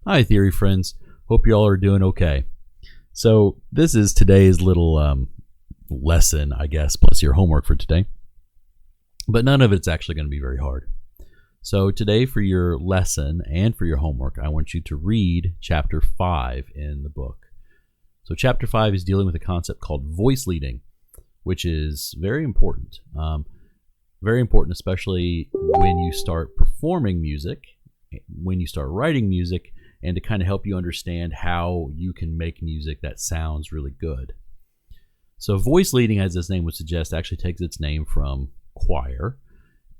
Hi, theory friends. Hope you all are doing okay. So this is today's little lesson, I guess, plus your homework for today. But none of it's actually going to be very hard. So today for your lesson and for your homework, I want you to read chapter 5 in the book. So chapter 5 is dealing with a concept called voice leading, which is very important. Very important, especially when you start performing music, when you start writing music, and to kind of help you understand how you can make music that sounds really good. So voice leading, as its name would suggest, actually takes its name from choir.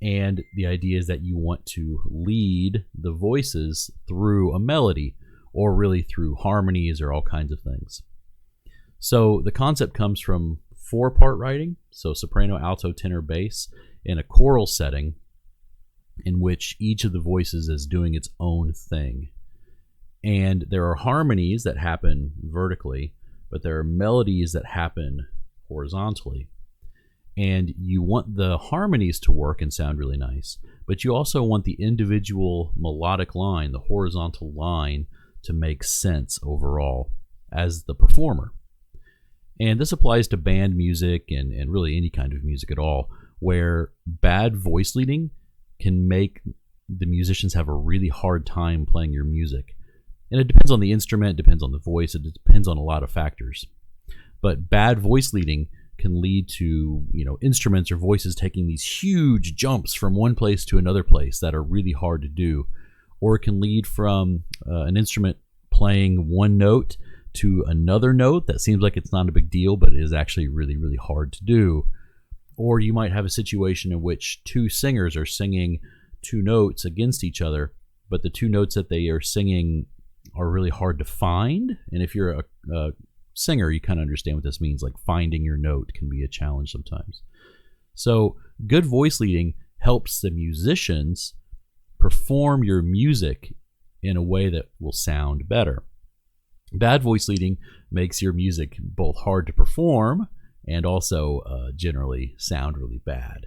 And the idea is that you want to lead the voices through a melody, or really through harmonies or all kinds of things. So the concept comes from 4-part writing, so soprano, alto, tenor, bass, in a choral setting in which each of the voices is doing its own thing. And there are harmonies that happen vertically, but there are melodies that happen horizontally. And you want the harmonies to work and sound really nice, but you also want the individual melodic line, the horizontal line, to make sense overall as the performer. And this applies to band music and really any kind of music at all, where bad voice leading can make the musicians have a really hard time playing your music. And it depends on the instrument, it depends on the voice, it depends on a lot of factors. But bad voice leading can lead to, instruments or voices taking these huge jumps from one place to another place that are really hard to do. Or it can lead from an instrument playing one note to another note that seems like it's not a big deal, but is actually really, really hard to do. Or you might have a situation in which two singers are singing two notes against each other, but the two notes that they are singing are really hard to find. And if you're a singer, you kind of understand what this means. Like finding your note can be a challenge sometimes. So good voice leading helps the musicians perform your music in a way that will sound better. Bad voice leading makes your music both hard to perform and also generally sound really bad.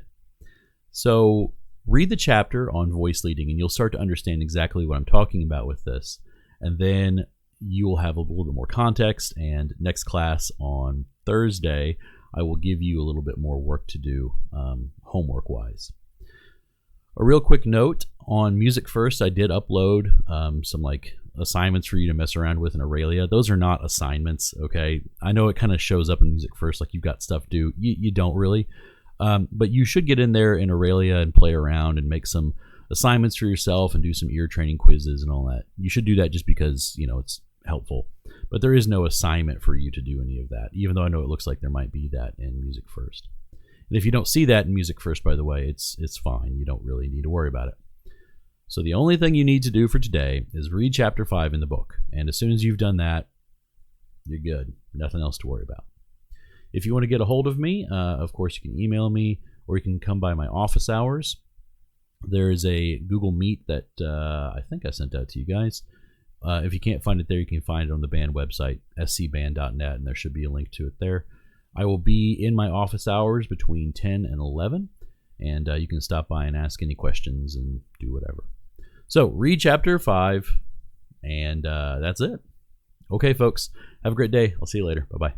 So read the chapter on voice leading and you'll start to understand exactly what I'm talking about with this. And then you will have a little bit more context, and next class on Thursday, I will give you a little bit more work to do homework-wise. A real quick note on Music First, I did upload some assignments for you to mess around with in Aurelia. Those are not assignments, okay? I know it kind of shows up in Music First like you've got stuff to do. You don't really. But you should get in there in Aurelia and play around and make some assignments for yourself and do some ear training quizzes and all that. You should do that just because, it's helpful. But there is no assignment for you to do any of that, even though I know it looks like there might be that in Music First. And if you don't see that in Music First, by the way, it's fine. You don't really need to worry about it. So the only thing you need to do for today is read chapter 5 in the book. And as soon as you've done that, you're good. Nothing else to worry about. If you want to get a hold of me, of course, you can email me or you can come by my office hours. There is a Google Meet that I think I sent out to you guys. If you can't find it there, you can find it on the band website, scband.net, and there should be a link to it there. I will be in my office hours between 10 and 11, and you can stop by and ask any questions and do whatever. So read chapter 5, and that's it. Okay, folks, have a great day. I'll see you later. Bye-bye.